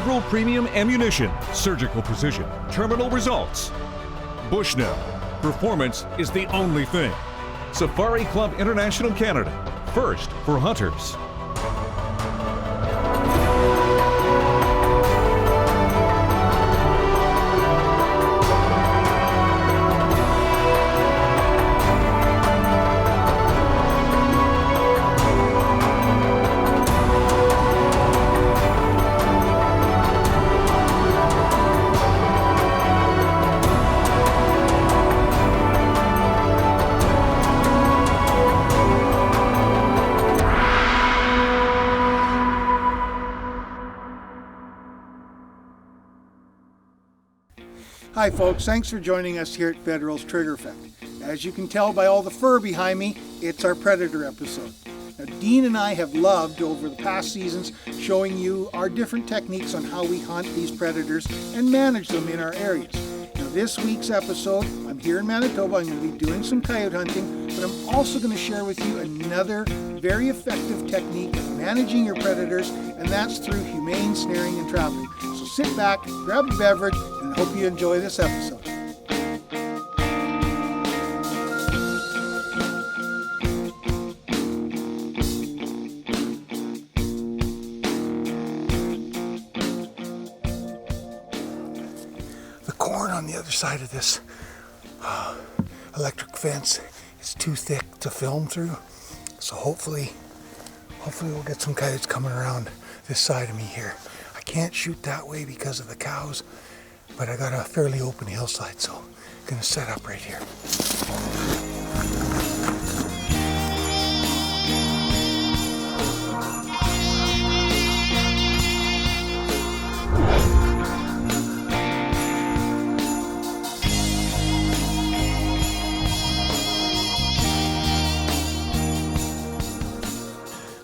Federal Premium Ammunition, surgical precision, terminal results. Bushnell, performance is the only thing. Safari Club International Canada, first for hunters. Hi folks, thanks for joining us here at Federal's Trigger Effect. As you can tell by all the fur behind me, it's our Predator episode. Now, Dean and I have loved over the past seasons showing you our different techniques on how we hunt these predators and manage them in our areas. Now this week's episode, I'm here in Manitoba, I'm going to be doing some coyote hunting, but I'm also going to share with you another very effective technique of managing your predators, and that's through humane snaring and trapping. So sit back, grab a beverage, and I hope you enjoy this episode. The corn on the other side of this electric fence is too thick to film through, so hopefully we'll get some coyotes coming around this side of me here. I can't shoot that way because of the cows, but I got a fairly open hillside, so I'm gonna set up right here.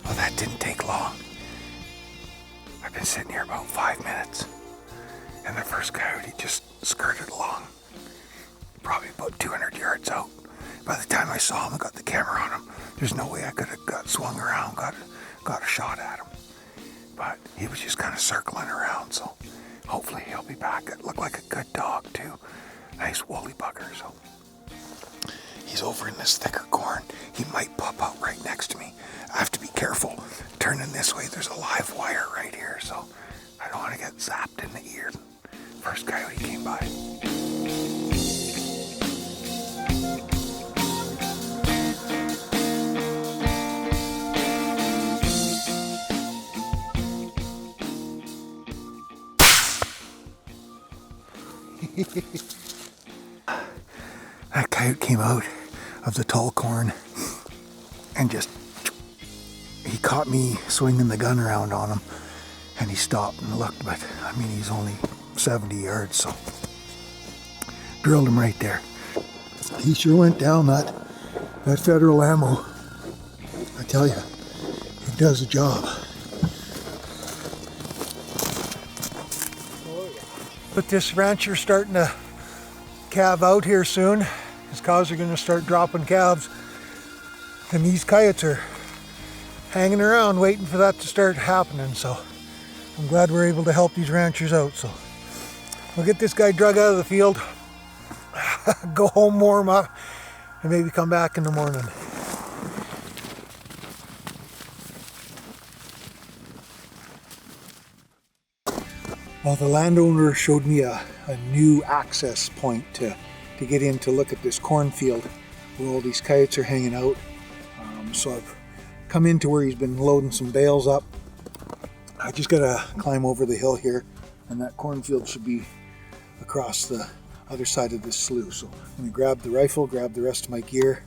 Well, that didn't take long. I've been sitting here about 5 minutes, and the first coyote just skirted along, probably about 200 yards out. By the time I saw him and got the camera on him, there's no way I could have got swung around, got a shot at him. But he was just kind of circling around, so hopefully he'll be back. It looked like a good dog too, nice woolly bugger. So he's over in this thicker corn. He might pop out right next to me. I have to be careful. Turning this way, there's a live wire right here, so I don't want to get zapped in the ear. First coyote came by. That coyote came out of the tall corn and he caught me swinging the gun around on him, and he stopped and looked, but I mean, he's only 70 yards, so drilled him right there. He sure went down. That Federal ammo, I tell you, it does the job. But this rancher's starting to calve out here soon. His cows are going to start dropping calves, and these coyotes are hanging around waiting for that to start happening, so I'm glad we're able to help these ranchers out. So we'll get this guy drug out of the field, go home, warm up, and maybe come back in the morning. Well, the landowner showed me a new access point to get in to look at this cornfield where all these coyotes are hanging out. So I've come into where he's been loading some bales up. I just gotta climb over the hill here, and that cornfield should be across the other side of this slough. So I'm gonna grab the rifle, grab the rest of my gear.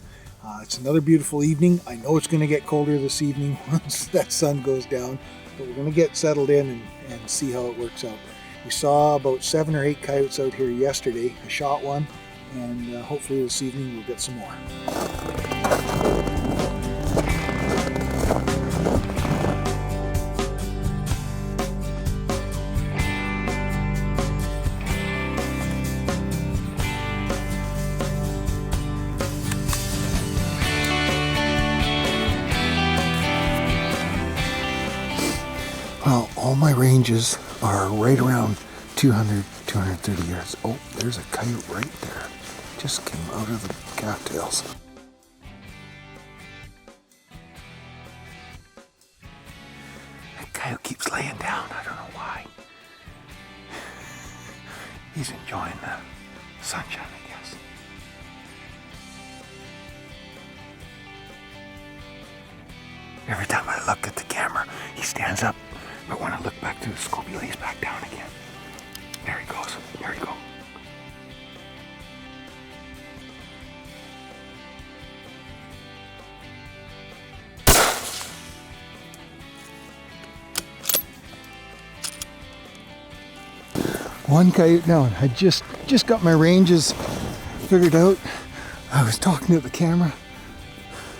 It's another beautiful evening. I know it's gonna get colder this evening once that sun goes down, but we're gonna get settled in and see how it works out. We saw about 7 or 8 coyotes out here yesterday. I shot one, and hopefully this evening we'll get some more. Well, all my ranges are right around 200, 230 yards. Oh, there's a coyote right there. Just came out of the cattails. That coyote keeps laying down. I don't know why. He's enjoying the sunshine, I guess. Every time I look at the camera, he stands up. But when I look back through the scope, he lays back down again. There he goes. There he goes. One coyote down. I just got my ranges figured out. I was talking to the camera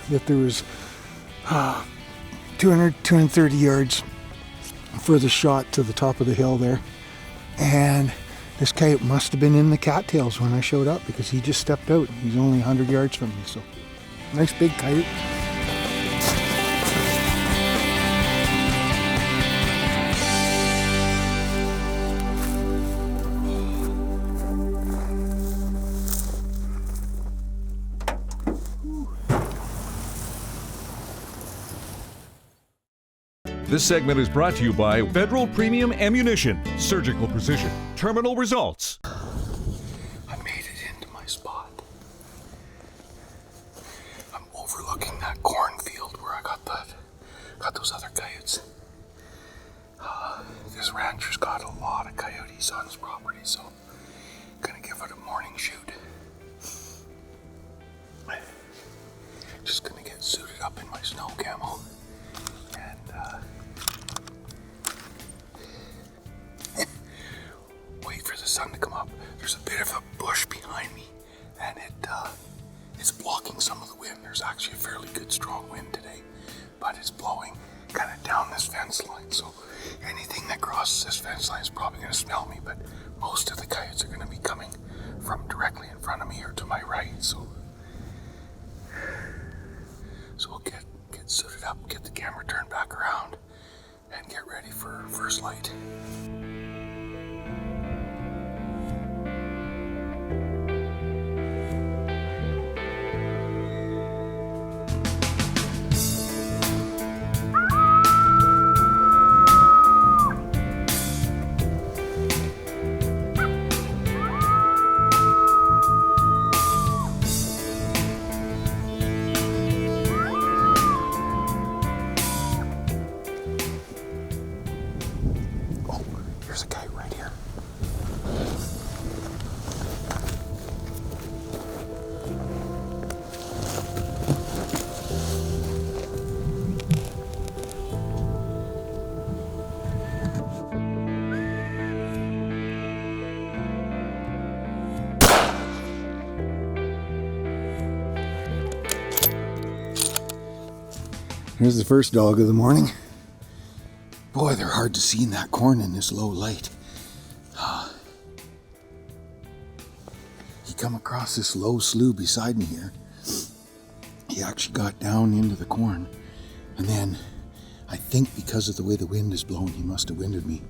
that there was 200, 230 yards further shot to the top of the hill there. And this coyote must have been in the cattails when I showed up because he just stepped out. He's only 100 yards from me, so nice big coyote. This segment is brought to you by Federal Premium Ammunition, Surgical Precision, Terminal Results. I made it into my spot. I'm overlooking that cornfield where I got those other coyotes. This rancher's got a lot of coyotes on his property, so I'm gonna give it a morning shoot. Just gonna get suited up in my snow camo and wait for the sun to come up. There's a bit of a bush behind me, and it's blocking some of the wind. There's actually a fairly good strong wind today, but it's blowing kind of down this fence line. So anything that crosses this fence line is probably going to smell me. But most of the coyotes are going to be coming from directly in front of me or to my right. So we'll get suited up, get the camera turned back around, and get ready for first light. There's a guy right here. Here's the first dog of the morning. Boy, they're hard to see in that corn in this low light. He come across this low slough beside me here. He actually got down into the corn, and then I think because of the way the wind is blowing, he must have winded me.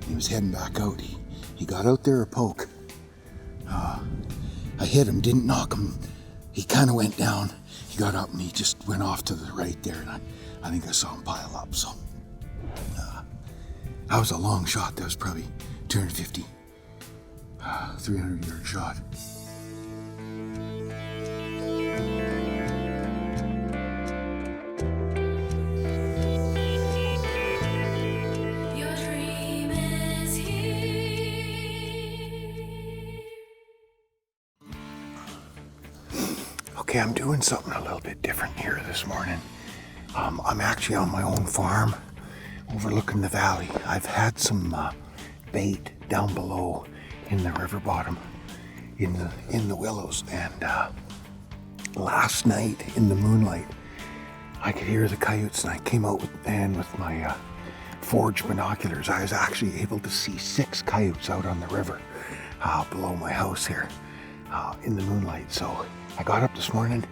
He was heading back out. He got out there a poke. I hit him, didn't knock him. He kind of went down. He got up and he just went off to the right there, and I think I saw him pile up. So that was a long shot. That was probably 250, 300 yard shot. Okay, I'm doing something a little bit different here this morning. I'm actually on my own farm overlooking the valley. I've had some bait down below in the river bottom in the willows, and last night in the moonlight I could hear the coyotes, and I came out with my forged binoculars. I was actually able to see 6 coyotes out on the river below my house here in the moonlight. So I got up this morning,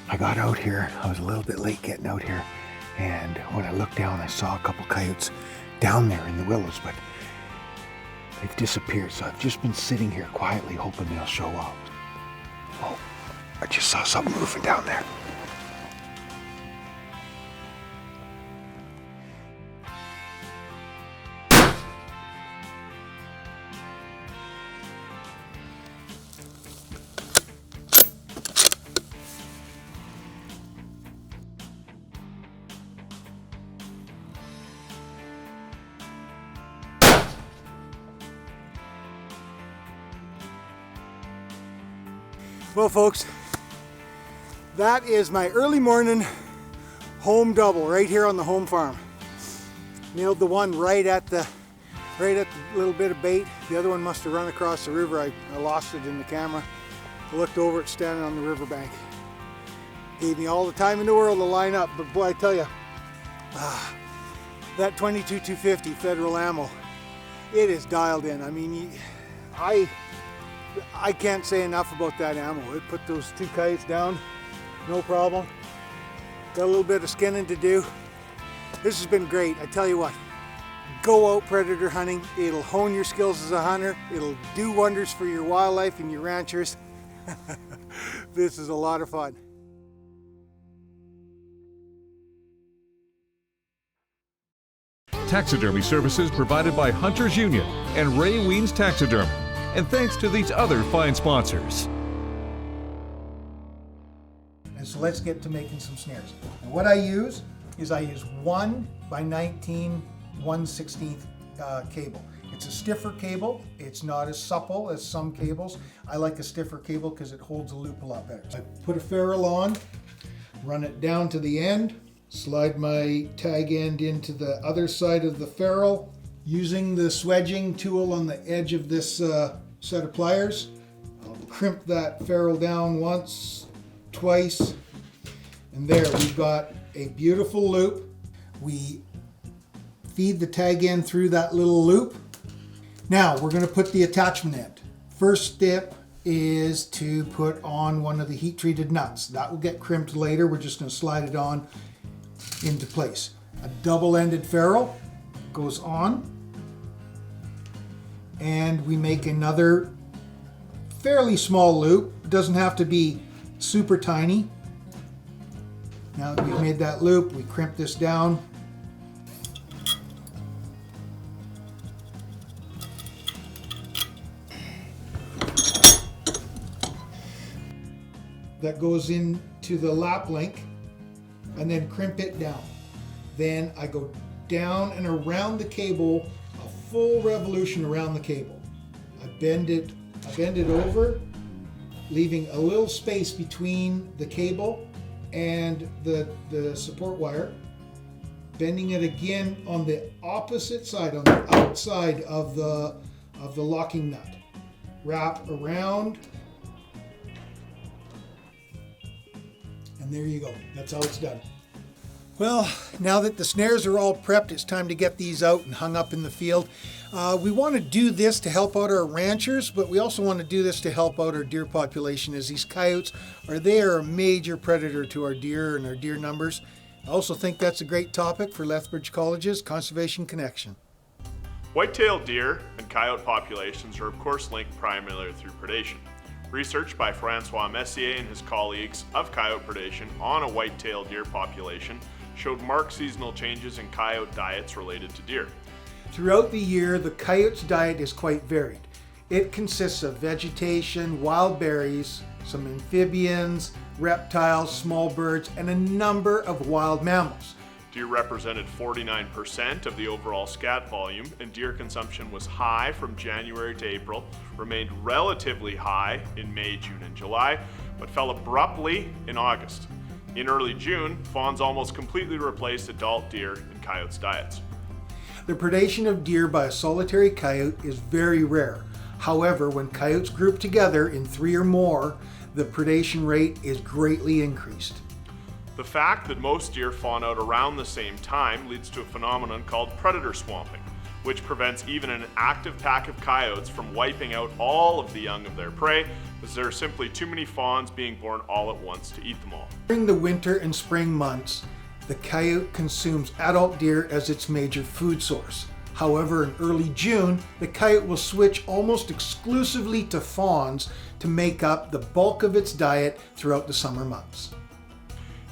I got out here. I was a little bit late getting out here, and when I looked down, I saw a couple coyotes down there in the willows, but they've disappeared, so I've just been sitting here quietly hoping they'll show up. Oh, I just saw something moving down there. Well, folks, that is my early morning home double right here on the home farm. Nailed the one right at the little bit of bait. The other one must have run across the river. I lost it in the camera. I looked over it standing on the riverbank. Gave me all the time in the world to line up, but boy, I tell you, that 22-250 federal ammo, it is dialed in. I mean, I can't say enough about that ammo. It put those two coyotes down, no problem. Got a little bit of skinning to do. This has been great. I tell you what, go out predator hunting. It'll hone your skills as a hunter. It'll do wonders for your wildlife and your ranchers. This is a lot of fun. Taxidermy services provided by Hunters Union and Ray Wiens Taxidermy. And thanks to these other fine sponsors. And so let's get to making some snares. And what I use is 1 by 19 1/16 cable. It's a stiffer cable. It's not as supple as some cables. I like a stiffer cable because it holds a loop a lot better. I put a ferrule on, run it down to the end, slide my tag end into the other side of the ferrule. Using the swedging tool on the edge of this set of pliers, I'll crimp that ferrule down once, twice, and there we've got a beautiful loop. We feed the tag end through that little loop. Now we're going to put the attachment end. First step is to put on one of the heat treated nuts. That will get crimped later. We're just going to slide it on into place. A double-ended ferrule goes on, and we make another fairly small loop. It doesn't have to be super tiny. Now that we've made that loop, we crimp this down. That goes into the lap link, and then crimp it down. Then I go down and around the cable, a full revolution around the cable. I bend it over, leaving a little space between the cable and the support wire, bending it again on the opposite side, on the outside of the locking nut. Wrap around, and there you go. That's how it's done. Well, now that the snares are all prepped, it's time to get these out and hung up in the field. We want to do this to help out our ranchers, but we also want to do this to help out our deer population, as these coyotes are a major predator to our deer and our deer numbers. I also think that's a great topic for Lethbridge College's Conservation Connection. White-tailed deer and coyote populations are of course linked primarily through predation. Research by Francois Messier and his colleagues of coyote predation on a white-tailed deer population showed marked seasonal changes in coyote diets related to deer. Throughout the year, the coyote's diet is quite varied. It consists of vegetation, wild berries, some amphibians, reptiles, small birds, and a number of wild mammals. Deer represented 49% of the overall scat volume, and deer consumption was high from January to April, remained relatively high in May, June, and July, but fell abruptly in August. In early June, fawns almost completely replaced adult deer in coyotes' diets. The predation of deer by a solitary coyote is very rare. However, when coyotes group together in 3 or more, the predation rate is greatly increased. The fact that most deer fawn out around the same time leads to a phenomenon called predator swamping, which prevents even an active pack of coyotes from wiping out all of the young of their prey, as there are simply too many fawns being born all at once to eat them all. During the winter and spring months, the coyote consumes adult deer as its major food source. However, in early June, the coyote will switch almost exclusively to fawns to make up the bulk of its diet throughout the summer months.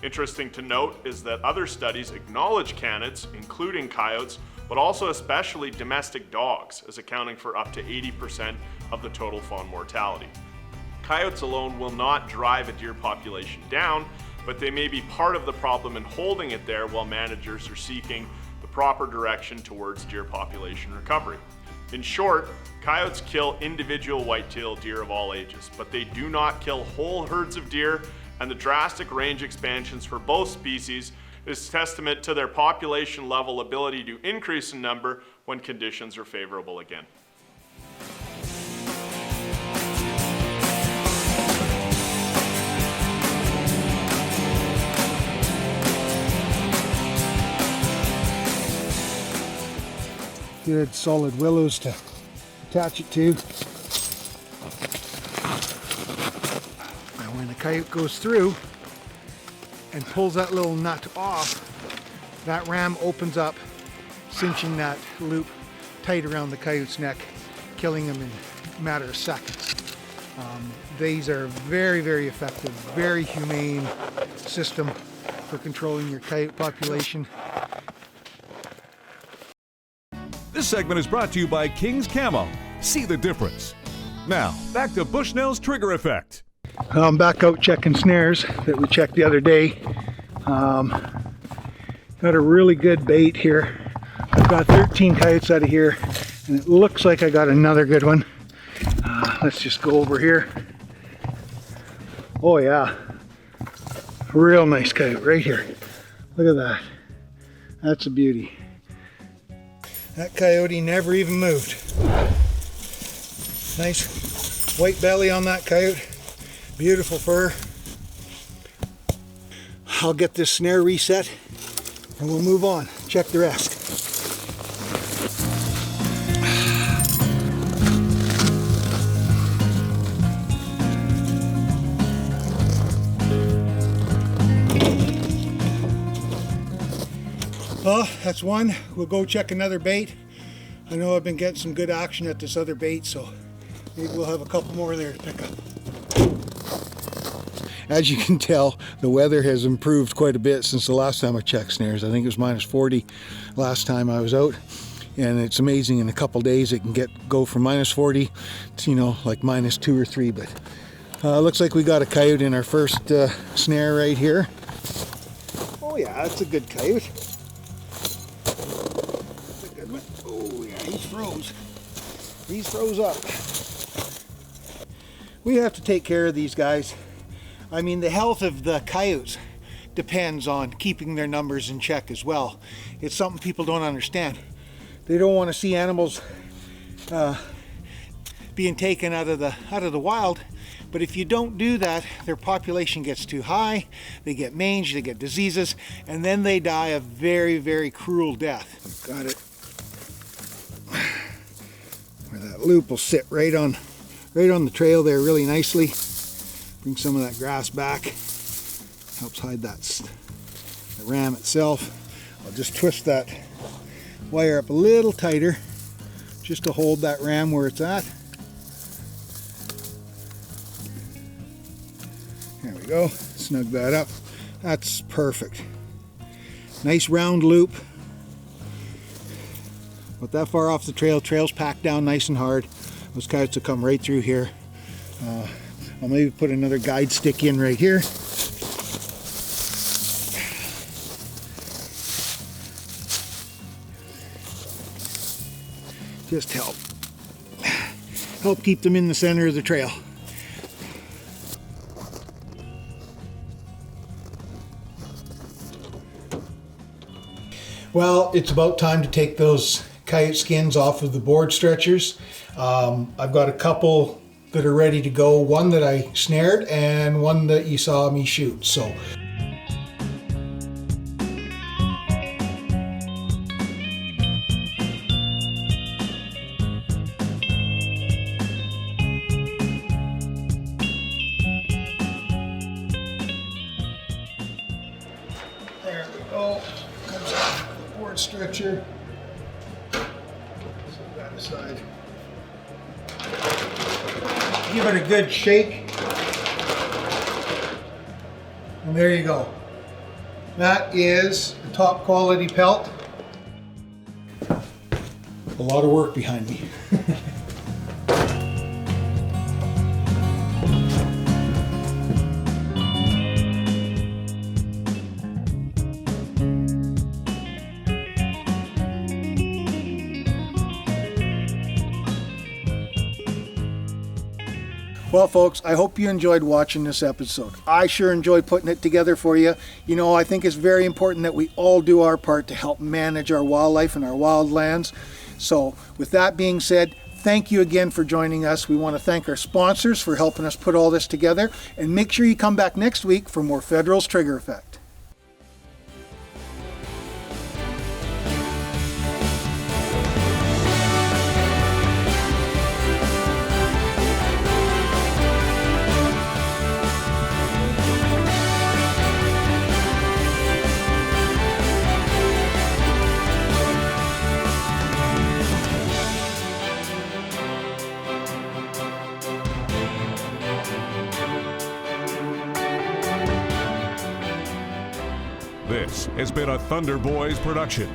Interesting to note is that other studies acknowledge canids, including coyotes, but also especially domestic dogs, as accounting for up to 80% of the total fawn mortality. Coyotes alone will not drive a deer population down, but they may be part of the problem in holding it there while managers are seeking the proper direction towards deer population recovery. In short, coyotes kill individual white-tailed deer of all ages, but they do not kill whole herds of deer, and the drastic range expansions for both species is testament to their population level ability to increase in number when conditions are favorable again. Good solid willows to attach it to. And when the coyote goes through and pulls that little nut off, that ram opens up, cinching that loop tight around the coyote's neck, killing him in a matter of seconds. These are very, very effective, very humane system for controlling your coyote population. This segment is brought to you by King's Camo. See the difference. Now, back to Bushnell's trigger effect. I'm back out checking snares that we checked the other day. Got a really good bait here. I've got 13 coyotes out of here, and it looks like I got another good one. Let's just go over here. Oh yeah, real nice coyote right here. Look at that. That's a beauty. That coyote never even moved. Nice white belly on that coyote. Beautiful fur. I'll get this snare reset and we'll move on. Check the rest. Oh, that's one. We'll go check another bait. I know I've been getting some good action at this other bait, so maybe we'll have a couple more there to pick up. As you can tell, the weather has improved quite a bit since the last time I checked snares. I think it was minus 40 last time I was out, and it's amazing in a couple days it can go from minus 40 to, you know, like minus 2 or 3. But looks like we got a coyote in our first snare right here. Oh yeah, that's a good coyote. That's a good one. Oh yeah, he's froze. He's froze up. We have to take care of these guys. I mean, the health of the coyotes depends on keeping their numbers in check as well. It's something people don't understand. They don't want to see animals being taken out of the wild, but if you don't do that, their population gets too high, they get mange, they get diseases, and then they die a very, very cruel death. Got it. Where that loop will sit right on the trail there really nicely. Bring some of that grass back. Helps hide the ram itself. I'll just twist that wire up a little tighter just to hold that ram where it's at. There we go. Snug that up. That's perfect. Nice round loop. Not that far off the trail. Trail's packed down nice and hard. Those coyotes will come right through here. I'll maybe put another guide stick in right here. Just help keep them in the center of the trail. Well, it's about time to take those coyote skins off of the board stretchers. I've got a couple that are ready to go, one that I snared and one that you saw me shoot. So there we go. Comes off the board stretcher. give it a good shake. And there you go. That is a top quality pelt. A lot of work behind me. Well, folks, I hope you enjoyed watching this episode. I sure enjoyed putting it together for you. You know, I think it's very important that we all do our part to help manage our wildlife and our wildlands. So, with that being said, thank you again for joining us. We want to thank our sponsors for helping us put all this together. And make sure you come back next week for more Federal's Trigger Effect. This has been a Thunder Boys production.